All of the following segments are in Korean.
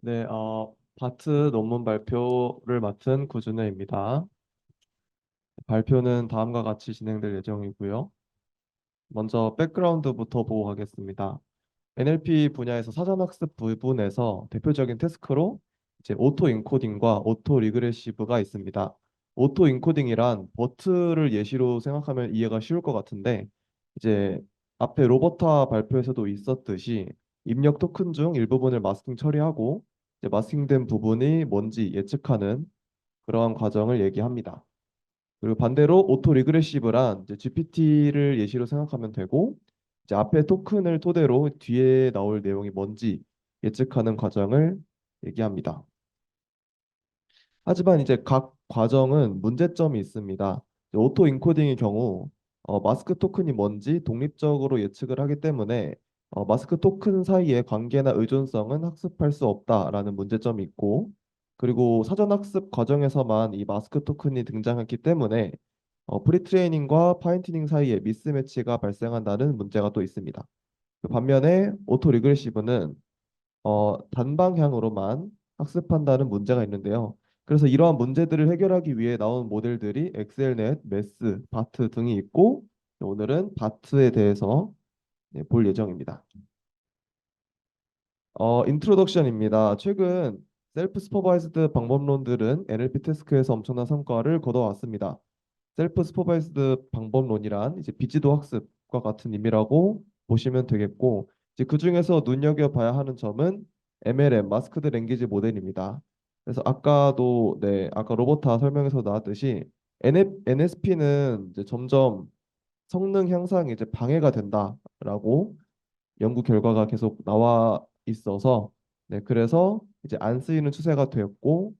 네, 바트 논문 발표를 맡은 구준혜입니다. 발표는 다음과 같이 진행될 예정이고요. 먼저 백그라운드부터 보고 가겠습니다. NLP 분야에서 사전학습 부분에서 대표적인 태스크로 이제 오토 인코딩과 오토 리그레시브가 있습니다. 오토 인코딩이란 버트를 예시로 생각하면 이해가 쉬울 것 같은데 이제 앞에 로버타 발표에서도 있었듯이 입력 토큰 중 일부분을 마스킹 처리하고 이제 마스킹된 부분이 뭔지 예측하는 그러한 과정을 얘기합니다. 그리고 반대로 오토 리그레시브란 이제 GPT를 예시로 생각하면 되고 이제 앞에 토큰을 토대로 뒤에 나올 내용이 뭔지 예측하는 과정을 얘기합니다. 하지만 이제 각 과정은 문제점이 있습니다. 이제 오토 인코딩의 경우 마스크 토큰이 뭔지 독립적으로 예측을 하기 때문에 마스크 토큰 사이의 관계나 의존성은 학습할 수 없다라는 문제점이 있고, 그리고 사전 학습 과정에서만 이 마스크 토큰이 등장했기 때문에 프리트레이닝과 파인튜닝 사이에 미스매치가 발생한다는 문제가 또 있습니다. 그 반면에 오토 리그레시브는 단방향으로만 학습한다는 문제가 있는데요. 그래서 이러한 문제들을 해결하기 위해 나온 모델들이 엑셀넷, 메스, 바트 등이 있고 오늘은 바트에 대해서 볼 예정입니다. 인트로덕션입니다. 최근 셀프 스퍼바이즈드 방법론들은 NLP 태스크에서 엄청난 성과를 거둬왔습니다. 셀프 스퍼바이즈드 방법론이란 이제 비지도 학습과 같은 의미라고 보시면 되겠고, 이제 그 중에서 눈여겨봐야 하는 점은 MLM, 마스크드 랭귀지 모델입니다. 그래서 아까 로버타 설명에서 나왔듯이 NSP는 이제 점점 성능 향상이 이제 방해가 된다라고 연구 결과가 계속 나와 있어서, 그래서 이제 안 쓰이는 추세가 되었고,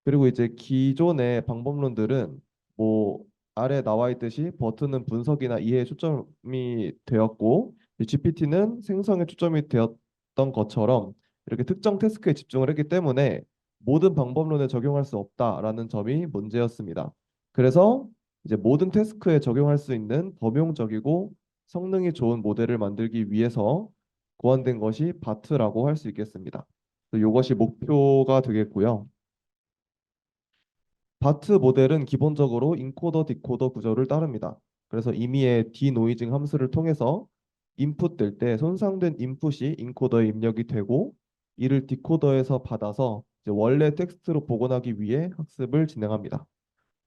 그리고 이제 기존의 방법론들은 뭐 아래 나와 있듯이 버튼은 분석이나 이해에 초점이 되었고 GPT는 생성에 초점이 되었던 것처럼 이렇게 특정 태스크에 집중을 했기 때문에 모든 방법론에 적용할 수 없다라는 점이 문제였습니다. 그래서 이제 모든 태스크에 적용할 수 있는 범용적이고 성능이 좋은 모델을 만들기 위해서 고안된 것이 바트라고 할 수 있겠습니다. 이것이 목표가 되겠고요. 바트 모델은 기본적으로 인코더 디코더 구조를 따릅니다. 그래서 임의의 디노이징 함수를 통해서 인풋 될 때 손상된 인풋이 인코더에 입력이 되고 이를 디코더에서 받아서 이제 원래 텍스트로 복원하기 위해 학습을 진행합니다.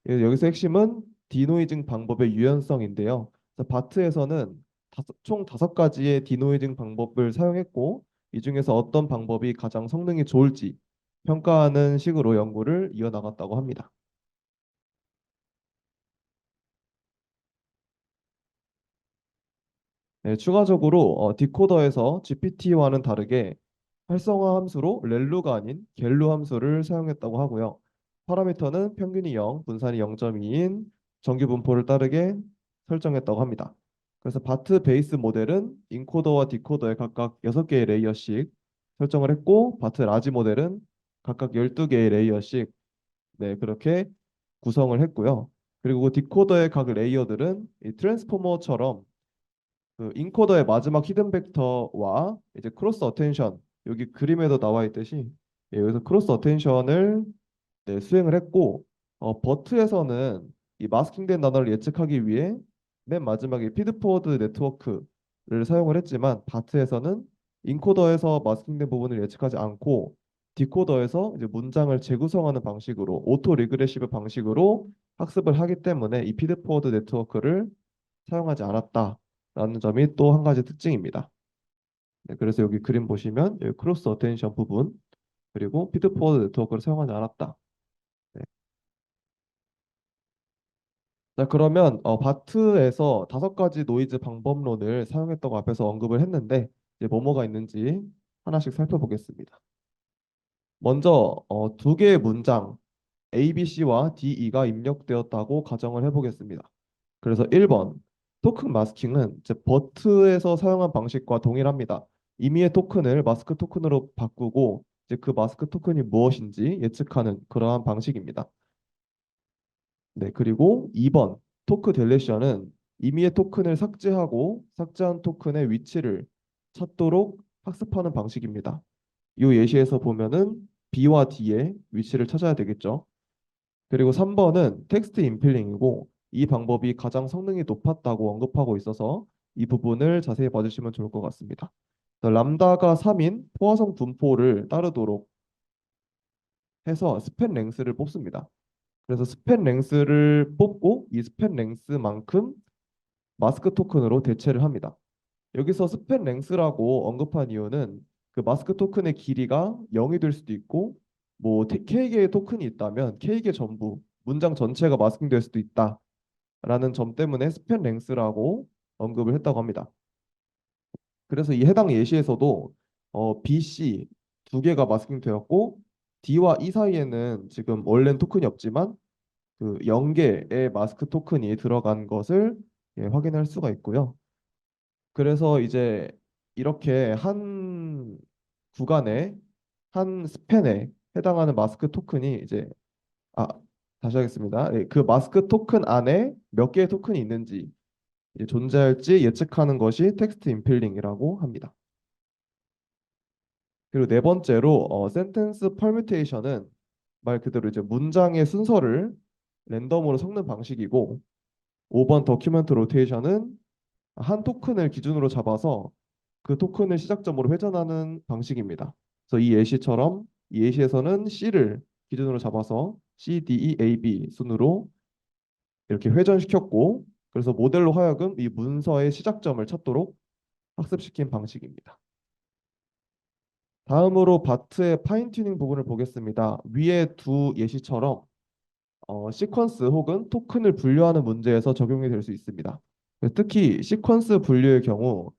여기서 핵심은 디노이징 방법의 유연성인데요. 그래서 바트에서는 총 5가지의 디노이징 방법을 사용했고 이 중에서 어떤 방법이 가장 성능이 좋을지 평가하는 식으로 연구를 이어나갔다고 합니다. 네, 추가적으로 디코더에서 GPT와는 다르게 활성화 함수로 렐루가 아닌 겔루 함수를 사용했다고 하고요. 파라미터는 평균이 0, 분산이 0.2인 정규 분포를 따르게 설정했다고 합니다. 그래서 바트 베이스 모델은 인코더와 디코더에 각각 6개의 레이어씩 설정을 했고 바트 라지 모델은 각각 12개의 레이어씩 그렇게 구성을 했고요. 그리고 그 디코더의 각 레이어들은 이 트랜스포머처럼 그 인코더의 마지막 히든 벡터와 이제 크로스 어텐션, 여기 그림에도 나와 있듯이 여기서 크로스 어텐션을 수행을 했고 버트에서는 이 마스킹된 단어를 예측하기 위해 맨 마지막에 피드포워드 네트워크를 사용을 했지만 바트에서는 인코더에서 마스킹된 부분을 예측하지 않고 디코더에서 이제 문장을 재구성하는 방식으로 오토 리그레시브 방식으로 학습을 하기 때문에 이 피드포워드 네트워크를 사용하지 않았다라는 점이 또 한 가지 특징입니다. 그래서 여기 그림 보시면 여기 크로스 어텐션 부분 그리고 피드포워드 네트워크를 사용하지 않았다. 네. 자, 그러면 바트에서 5가지 노이즈 방법론을 사용했다고 앞에서 언급을 했는데 이제 뭐뭐가 있는지 하나씩 살펴보겠습니다. 먼저 2개의 문장 A, B, C와 D, E가 입력되었다고 가정을 해보겠습니다. 그래서 1번 토큰 마스킹은 이제 버트에서 사용한 방식과 동일합니다. 임의의 토큰을 마스크 토큰으로 바꾸고 이제 그 마스크 토큰이 무엇인지 예측하는 그러한 방식입니다. 네, 그리고 2번 토크 델레션은 임의의 토큰을 삭제하고 삭제한 토큰의 위치를 찾도록 학습하는 방식입니다. 이 예시에서 보면은 B와 D의 위치를 찾아야 되겠죠. 그리고 3번은 텍스트 인필링이고 이 방법이 가장 성능이 높았다고 언급하고 있어서 이 부분을 자세히 봐주시면 좋을 것 같습니다. 람다가 3인 포화성 분포를 따르도록 해서 스팬 랭스를 뽑습니다. 그래서 스팬 랭스를 뽑고 이 스팬 랭스만큼 마스크 토큰으로 대체를 합니다. 여기서 스팬 랭스라고 언급한 이유는 그 마스크 토큰의 길이가 0이 될 수도 있고 뭐 K개의 토큰이 있다면 K개 전부 문장 전체가 마스킹될 수도 있다라는 점 때문에 스팬 랭스라고 언급을 했다고 합니다. 그래서 이 해당 예시에서도 B, C 두 개가 마스킹 되었고 D와 E 사이에는 지금 원래는 토큰이 없지만 그 0개의 마스크 토큰이 들어간 것을 확인할 수가 있고요. 그래서 이제 이렇게 한 구간에 한 스팬에 해당하는 마스크 토큰이 이제 아 다시 하겠습니다. 그 마스크 토큰 안에 몇 개의 토큰이 있는지 이제 존재할지 예측하는 것이 텍스트 인필링이라고 합니다. 그리고 네 번째로 센텐스 퍼뮤테이션은 말 그대로 이제 문장의 순서를 랜덤으로 섞는 방식이고 5번 더큐멘트 로테이션은 한 토큰을 기준으로 잡아서 그 토큰을 시작점으로 회전하는 방식입니다. 그래서 이 예시에서는 C를 기준으로 잡아서 C, D, E, A, B 순으로 이렇게 회전시켰고 그래서 모델로 하여금 이 문서의 시작점을 찾도록 학습시킨 방식입니다. 다음으로 바트의 파인 튜닝 부분을 보겠습니다. 위의 두 예시처럼 시퀀스 혹은 토큰을 분류하는 문제에서 적용이 될 수 있습니다. 특히 시퀀스 분류의 경우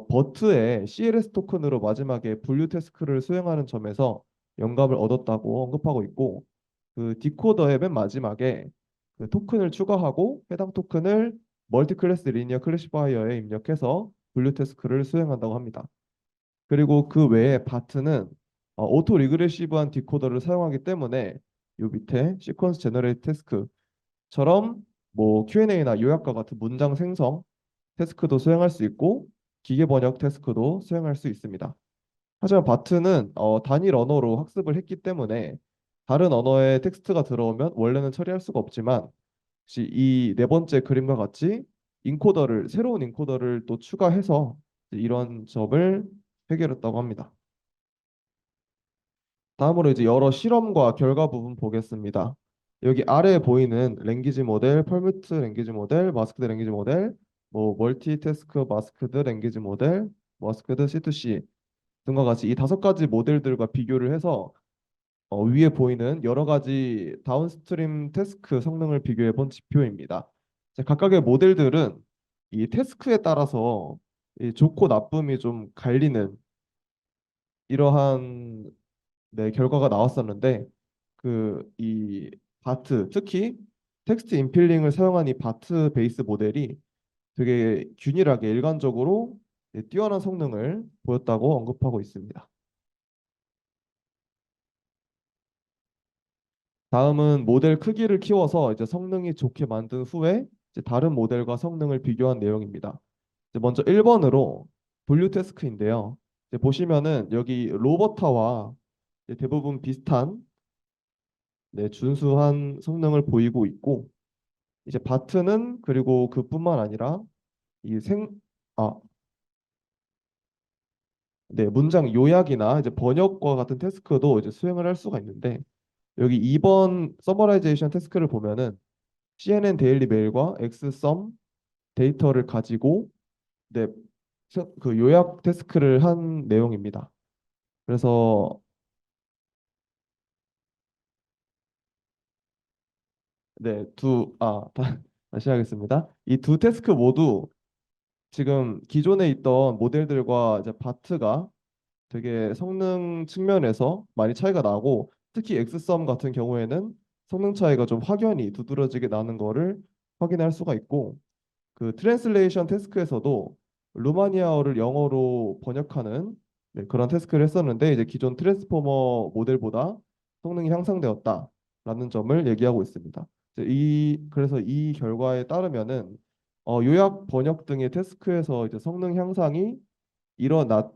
버트의 CLS 토큰으로 마지막에 분류 태스크를 수행하는 점에서 영감을 얻었다고 언급하고 있고 그 디코더의 맨 마지막에 그 토큰을 추가하고 해당 토큰을 멀티 클래스 리니어 클래시파이어에 입력해서 분류 태스크를 수행한다고 합니다. 그리고 그 외에 바트는 오토 리그레시브한 디코더를 사용하기 때문에 요 밑에 시퀀스 제너레이트 태스크처럼 뭐 Q&A나 요약과 같은 문장 생성 태스크도 수행할 수 있고 기계 번역 태스크도 수행할 수 있습니다. 하지만 바트는 단일 언어로 학습을 했기 때문에 다른 언어의 텍스트가 들어오면 원래는 처리할 수가 없지만 혹시 이 네 번째 그림과 같이 새로운 인코더를 또 추가해서 이런 점을 해결했다고 합니다. 다음으로 이제 여러 실험과 결과 부분 보겠습니다. 여기 아래에 보이는 랭귀지 모델, 펄뮤트 랭귀지 모델, 마스크드 랭귀지 모델, 뭐 멀티태스크 마스크드 랭귀지 모델, 마스크드 C2C 등과 같이 이 다섯 가지 모델들과 비교를 해서 위에 보이는 여러 가지 다운스트림 태스크 성능을 비교해 본 지표입니다. 각각의 모델들은 이 태스크에 따라서 이 좋고 나쁨이 좀 갈리는 이러한 결과가 나왔었는데 그 이 바트 특히 텍스트 인필링을 사용한 이 바트 베이스 모델이 되게 균일하게 일관적으로 뛰어난 성능을 보였다고 언급하고 있습니다. 다음은 모델 크기를 키워서 이제 성능이 좋게 만든 후에 이제 다른 모델과 성능을 비교한 내용입니다. 이제 먼저 1번으로 분류 태스크인데요. 이제 보시면은 여기 로버타와 이제 대부분 비슷한 준수한 성능을 보이고 있고 이제 바트는 그리고 그뿐만 아니라 이 아, 문장 요약이나 이제 번역과 같은 태스크도 이제 수행을 할 수가 있는데 여기 2번 서머라이제이션 태스크를 보면은 CNN 데일리 메일과 엑스썸 데이터를 가지고 네, 그 요약 태스크를 한 내용입니다. 그래서 다시 하겠습니다. 이 두 태스크 모두 지금 기존에 있던 모델들과 이제 바트가 되게 성능 측면에서 많이 차이가 나고 특히 엑스썸 같은 경우에는 성능 차이가 좀 확연히 두드러지게 나는 거를 확인할 수가 있고 그 트랜슬레이션 태스크에서도 루마니아어를 영어로 번역하는 그런 태스크를 했었는데 이제 기존 트랜스포머 모델보다 성능이 향상되었다라는 점을 얘기하고 있습니다. 그래서 이 결과에 따르면은 요약 번역 등의 태스크에서 이제 성능 향상이 일어났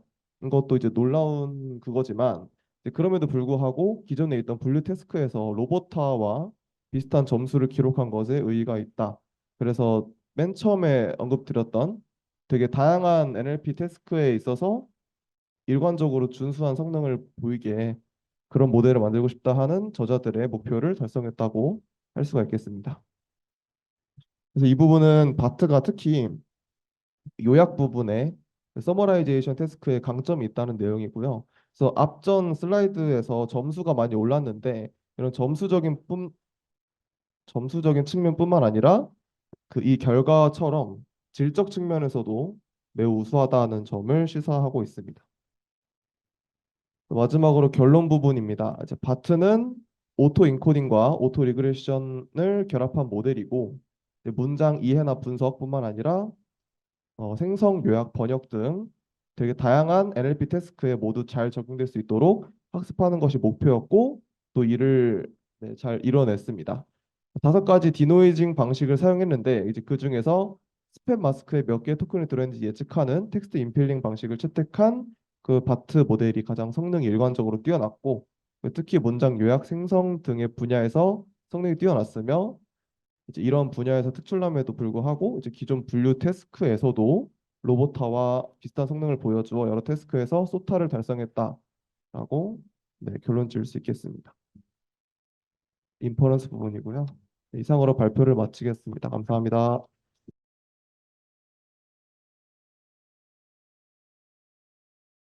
것도 이제 놀라운 그거지만 이제 그럼에도 불구하고 기존에 있던 분류 태스크에서 로보타와 비슷한 점수를 기록한 것에 의의가 있다. 그래서 맨 처음에 언급드렸던 되게 다양한 NLP 태스크에 있어서 일관적으로 준수한 성능을 보이게 그런 모델을 만들고 싶다 하는 저자들의 목표를 달성했다고 할 수가 있겠습니다. 그래서 이 부분은 바트가 특히 요약 부분에 서머라이제이션 태스크에 강점이 있다는 내용이고요. 그래서 앞전 슬라이드에서 점수가 많이 올랐는데 이런 점수적인 측면뿐만 아니라 그 이 결과처럼 질적 측면에서도 매우 우수하다는 점을 시사하고 있습니다. 마지막으로 결론 부분입니다. 이제 바트는 오토 인코딩과 오토 리그레션을 결합한 모델이고 이제 문장 이해나 분석뿐만 아니라 생성, 요약, 번역 등 되게 다양한 NLP 태스크에 모두 잘 적용될 수 있도록 학습하는 것이 목표였고 또 이를 잘 이뤄냈습니다. 5가지 디노이징 방식을 사용했는데 이제 그 중에서 스팸 마스크에 몇 개의 토큰이 들어있는지 예측하는 텍스트 인필링 방식을 채택한 그 바트 모델이 가장 성능이 일관적으로 뛰어났고 특히 문장 요약, 생성 등의 분야에서 성능이 뛰어났으며 이제 이런 분야에서 특출남에도 불구하고 이제 기존 분류 태스크에서도 로보타와 비슷한 성능을 보여주어 여러 태스크에서 소타를 달성했다라고 결론 지을 수 있겠습니다. 인퍼런스 부분이고요. 이상으로 발표를 마치겠습니다. 감사합니다.